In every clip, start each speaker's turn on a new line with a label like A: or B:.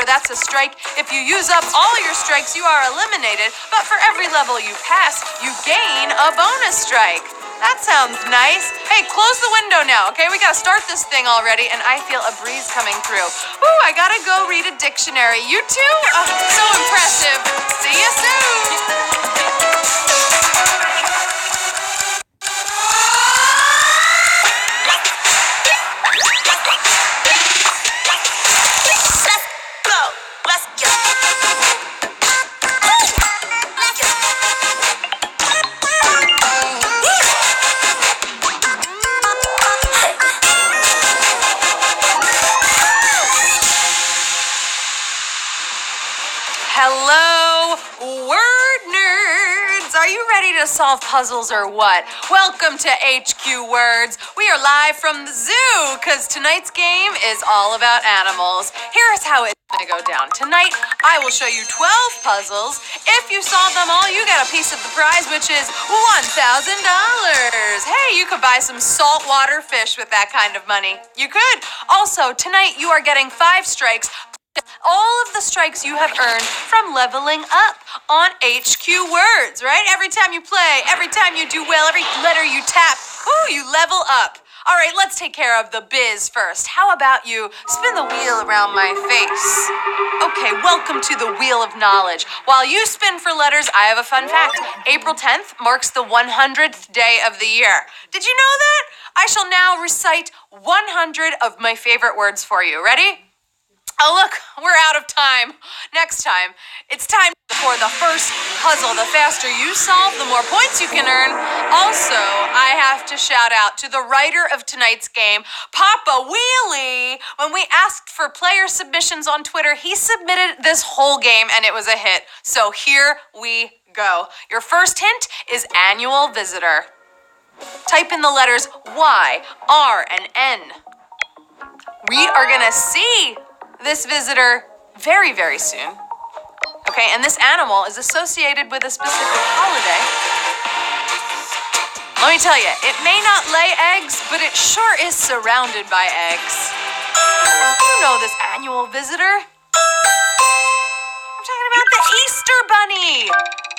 A: that's a strike. If you use up all your strikes, you are eliminated. But for every level you pass, you gain a bonus strike. That sounds nice. Hey, close the window now, okay? We gotta start this thing already, and I feel a breeze coming through. Ooh, I gotta go read a dictionary. You too? So impressive. See you soon. Hello, word nerds! Are you ready to solve puzzles or what? Welcome to HQ Words. We are live from the zoo because tonight's game is all about animals. Here's how it's gonna go down. Tonight, I will show you 12 puzzles. If you solve them all, you get a piece of the prize, which is $1,000. Hey, you could buy some saltwater fish with that kind of money. You could. Also, tonight you are getting 5 strikes. All of the strikes you have earned from leveling up on HQ Words, right? Every time you play, every time you do well, every letter you tap, ooh, you level up. All right, let's take care of the biz first. How about you spin the wheel around my face? Okay, welcome to the Wheel of Knowledge. While you spin for letters, I have a fun fact. April 10th marks the 100th day of the year. Did you know that? I shall now recite 100 of my favorite words for you. Ready? Oh, look, we're out of time. Next time, it's time for the first puzzle. The faster you solve, the more points you can earn. Also, I have to shout out to the writer of tonight's game, Papa Wheelie. When we asked for player submissions on Twitter, he submitted this whole game and it was a hit. So here we go. Your first hint is annual visitor. Type in the letters Y, R, and N. We are gonna see this visitor very, very soon. Okay, and this animal is associated with a specific holiday. Let me tell you, it may not lay eggs, but it sure is surrounded by eggs. You know this annual visitor. I'm talking about the Easter Bunny.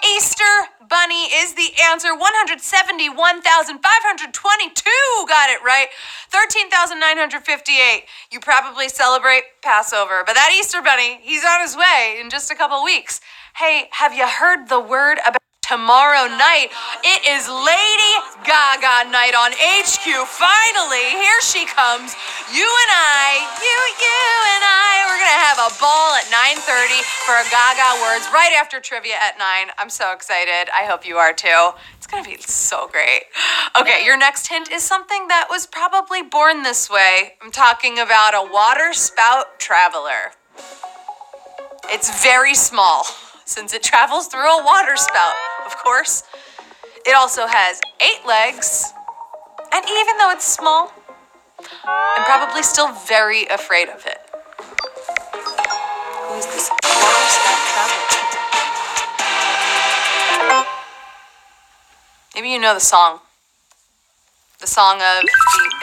A: Easter Bunny is the answer. 171,522 got it right. 13,958. You probably celebrate Passover, but that Easter Bunny, he's on his way in just a couple weeks. Hey, have you heard the word about tomorrow night? It is Lady Gaga night on HQ. Finally, here she comes. You and I, we're gonna have a ball at 9:30 for Gaga Words right after trivia at 9. I'm so excited. I hope you are too. It's gonna be so great. Okay, your next hint is something that was probably born this way. I'm talking about a water spout traveler. It's very small since it travels through a water spout, of course. It also has 8 legs, and even though it's small, I'm probably still very afraid of it. Who is this water spout traveler? Maybe you know the song. The song of the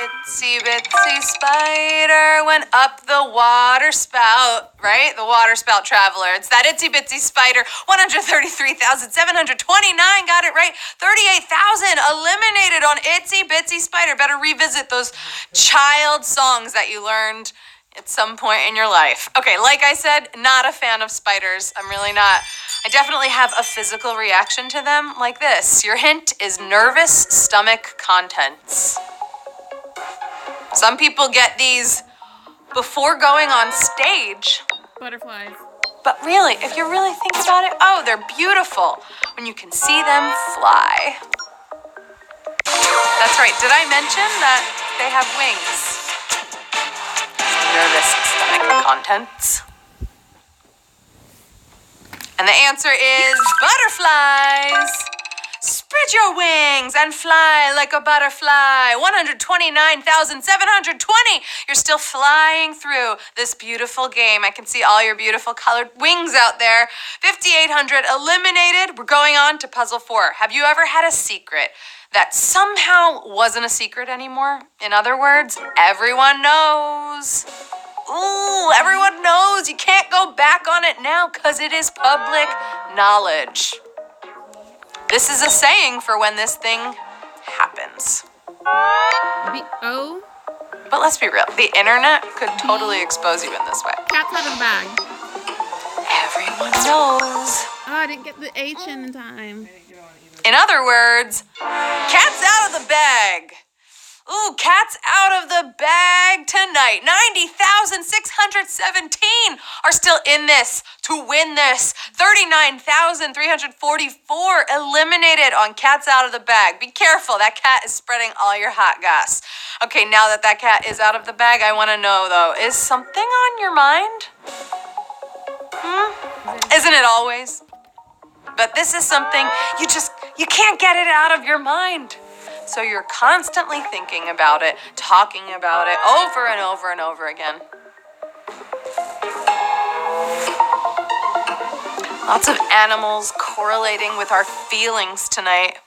A: itsy bitsy spider went up the water spout, right? The water spout traveler. It's that itsy bitsy spider. 133,729 got it right. 38,000 eliminated on itsy bitsy spider. Better revisit those child songs that you learned at some point in your life. Okay, like I said, not a fan of spiders. I'm really not. I definitely have a physical reaction to them like this. Your hint is nervous stomach contents. Some people get these before going on stage.
B: Butterflies.
A: But really, if you really think about it, oh, they're beautiful when you can see them fly. That's right. Did I mention that they have wings? Nervous stomach contents. And the answer is butterflies. Spread your wings and fly like a butterfly. 129,720. You're still flying through this beautiful game. I can see all your beautiful colored wings out there. 5,800 eliminated. We're going on to puzzle 4. Have you ever had a secret that somehow wasn't a secret anymore? In other words, everyone knows. Ooh, everyone knows. You can't go back on it now because it is public knowledge. This is a saying for when this thing happens.
B: B-O?
A: But let's be real. The internet could totally expose you in this way.
B: Cat's out of the bag.
A: Everyone knows.
B: Oh, I didn't get the H in time.
A: In other words, cat's out of the bag. Ooh, cat's out of the bag tonight. 90,617 are still in this to win this. 39,344 eliminated on cat's out of the bag. Be careful, that cat is spreading all your hot goss. Okay, now that cat is out of the bag, I want to know though, is something on your mind? Isn't it always? But this is something you can't get it out of your mind. So you're constantly thinking about it, talking about it over and over and over again. Lots of animals correlating with our feelings tonight.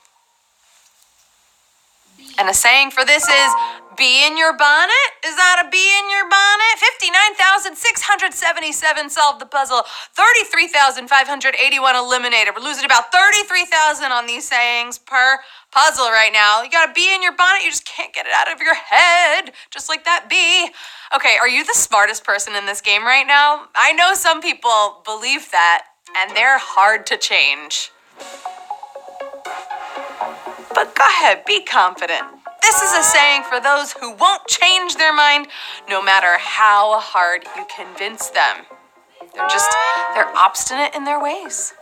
A: And a saying for this is, bee in your bonnet? Is that a bee in your bonnet? 59,677 solved the puzzle. 33,581 eliminated. We're losing about 33,000 on these sayings per puzzle right now. You got a bee in your bonnet, you just can't get it out of your head. Just like that bee. Okay, are you the smartest person in this game right now? I know some people believe that, and they're hard to change. But go ahead, be confident. This is a saying for those who won't change their mind no matter how hard you convince them. They're obstinate in their ways.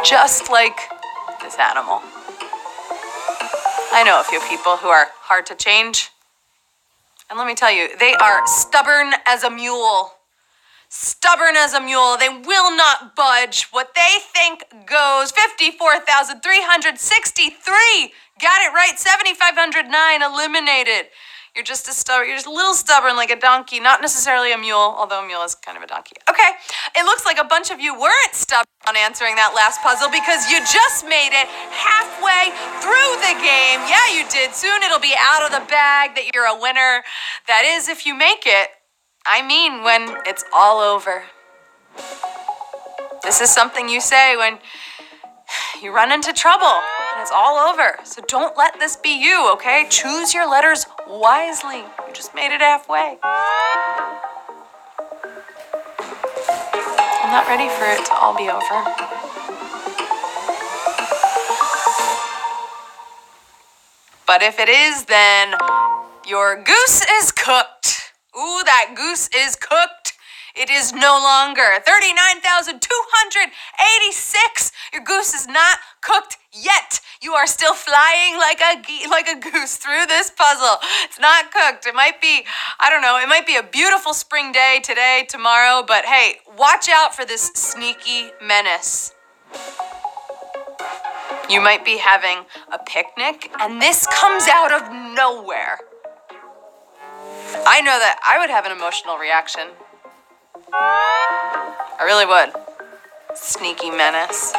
A: Just like this animal. I know a few people who are hard to change. And let me tell you, they are stubborn as a mule. Stubborn as a mule. They will not budge. What they think goes. 54,363. Got it right. 7,509 eliminated. You're just a little stubborn like a donkey, not necessarily a mule, although a mule is kind of a donkey. Okay, it looks like a bunch of you weren't stubborn on answering that last puzzle because you just made it halfway through the game. Yeah, you did. Soon it'll be out of the bag that you're a winner. That is, if you make it. I mean, when it's all over. This is something you say when you run into trouble and it's all over. So don't let this be you, okay? Choose your letters wisely. You just made it halfway. I'm not ready for it to all be over. But if it is, then your goose is cooked. Ooh, that goose is cooked. It is no longer 39,286. Your goose is not cooked yet. You are still flying like a goose through this puzzle. It's not cooked. It might be, I don't know, it might be a beautiful spring day today, tomorrow, but hey, watch out for this sneaky menace. You might be having a picnic, and this comes out of nowhere. I know that I would have an emotional reaction. I really would. Sneaky menace.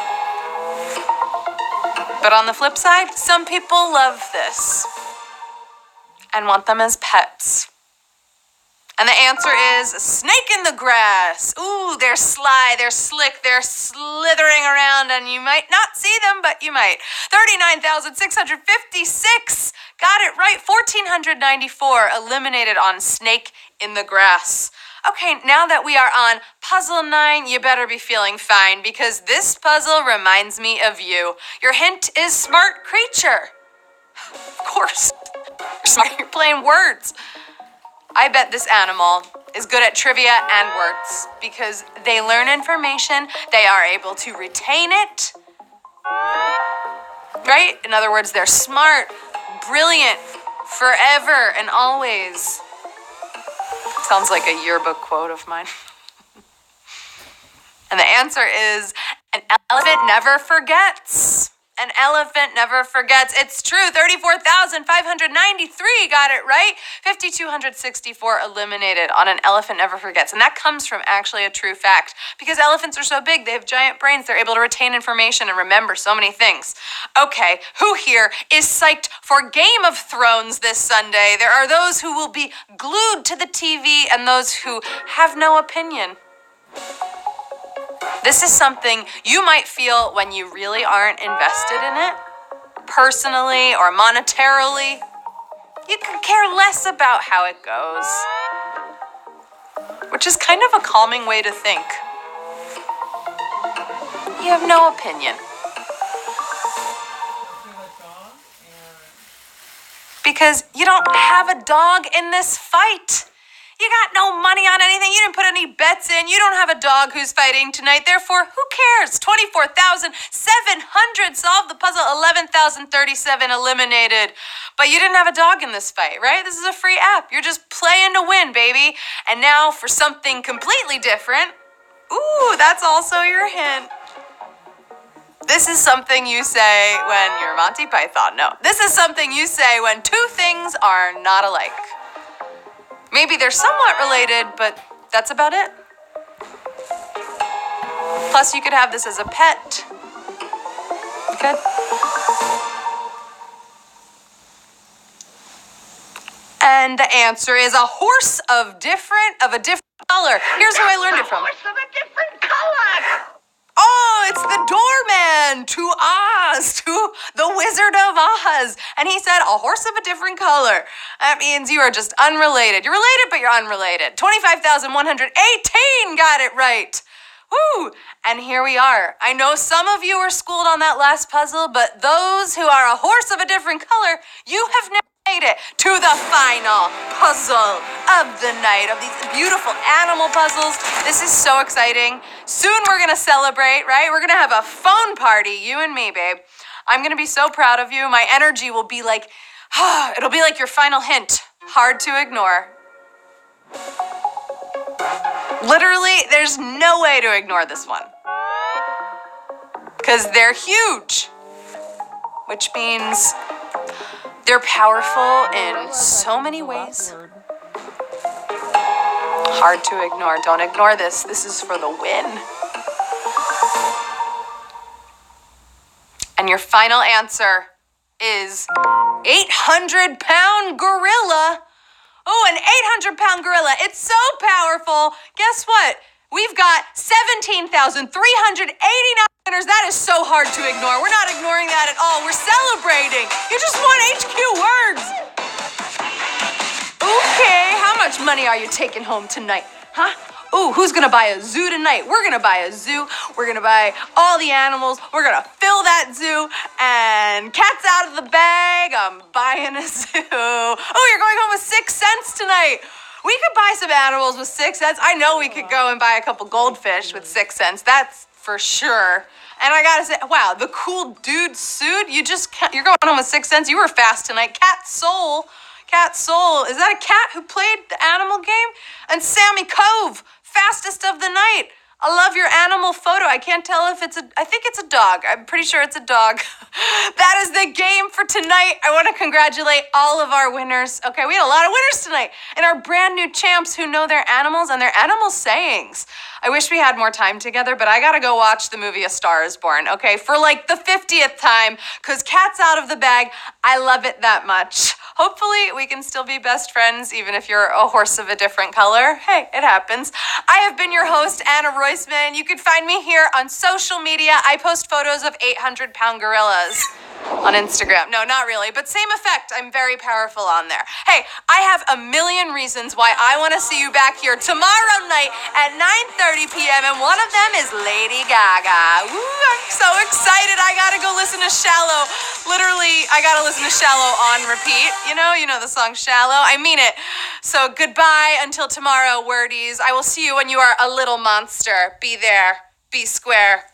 A: But on the flip side, some people love this and want them as pets. And the answer is snake in the grass. Ooh, they're sly, they're slick, they're slithering around, and you might not see them, but you might. 39,656. Got it right. 1,494 eliminated on snake in the grass. Okay, now that we are on puzzle 9, you better be feeling fine because this puzzle reminds me of you. Your hint is smart creature. Of course. You're smart, you're playing words. I bet this animal is good at trivia and words because they learn information, they are able to retain it, right? In other words, they're smart, brilliant, forever and always. Sounds like a yearbook quote of mine. And the answer is, an elephant never forgets. An elephant never forgets. It's true. 34,593 got it right. 5,264 eliminated on an elephant never forgets. And that comes from actually a true fact. Because elephants are so big, they have giant brains. They're able to retain information and remember so many things. Okay, who here is psyched for Game of Thrones this Sunday? There are those who will be glued to the TV and those who have no opinion. This is something you might feel when you really aren't invested in it, personally or monetarily. You could care less about how it goes, which is kind of a calming way to think. You have no opinion. Because you don't have a dog in this fight. You got no money on anything. You didn't put any bets in. You don't have a dog who's fighting tonight. Therefore, who cares? 24,700 solved the puzzle. 11,037 eliminated. But you didn't have a dog in this fight, right? This is a free app. You're just playing to win, baby. And now for something completely different. Ooh, that's also your hint. This is something you say when you're Monty Python. No, this is something you say when two things are not alike. Maybe they're somewhat related, but that's about it. Plus, you could have this as a pet. You could. And the answer is a horse of a different color. Here's where I learned it from.
C: A horse of a different color.
A: Oh, it's the doorman to Oz, to the Wizard of Oz. And he said, a horse of a different color. That means you are just unrelated. You're related, but you're unrelated. 25,118 got it right. Woo! And here we are. I know some of you were schooled on that last puzzle, but those who are a horse of a different color, you have never made it to the final puzzle of the night, of these beautiful animal puzzles. This is so exciting. Soon we're gonna celebrate, right? We're gonna have a phone party, you and me, babe. I'm gonna be so proud of you. My energy will be like, it'll be like your final hint. Hard to ignore. Literally, there's no way to ignore this one. Because they're huge. Which means they're powerful in so many ways. Hard to ignore. Don't ignore this. This is for the win. And your final answer is 800-pound gorilla. Oh, an 800-pound gorilla. It's so powerful. Guess what? We've got 17,389 winners. That is so hard to ignore. We're not ignoring that at all. We're celebrating. You just won HQ words. Okay, how much money are you taking home tonight? Huh? Ooh, who's gonna buy a zoo tonight? We're gonna buy a zoo. We're gonna buy all the animals. We're gonna fill that zoo. And cat's out of the bag. I'm buying a zoo. Oh, you're going home with 6 cents tonight. We could buy some animals with 6 cents. I know we could go and buy a couple goldfish with 6 cents. That's for sure. And I gotta say, wow, the cool dude suit. You're going home with 6 cents. You were fast tonight. Cat Soul. Is that a cat who played the animal game? And Sammy Cove, fastest of the night. I love your animal photo. I can't tell if I think it's a dog. I'm pretty sure it's a dog. That is the game for tonight. I want to congratulate all of our winners. Okay, we had a lot of winners tonight. And our brand new champs who know their animals and their animal sayings. I wish we had more time together, but I gotta go watch the movie A Star is Born, okay? For like the 50th time, because cat's out of the bag. I love it that much. Hopefully we can still be best friends, even if you're a horse of a different color. Hey, it happens. I have been your host, Anna Roisman. You can find me here on social media. I post photos of 800-pound gorillas on Instagram. No, not really, but same effect. I'm very powerful on there. Hey, I have a million reasons why I want to see you back here tomorrow night at 9:30 p.m. and one of them is Lady Gaga. Woo, I'm so excited. I gotta go listen to Shallow. Literally, I gotta listen to Shallow on repeat. You know the song Shallow. I mean it. So goodbye until tomorrow, wordies. I will see you when you are a little monster. Be there. Be square.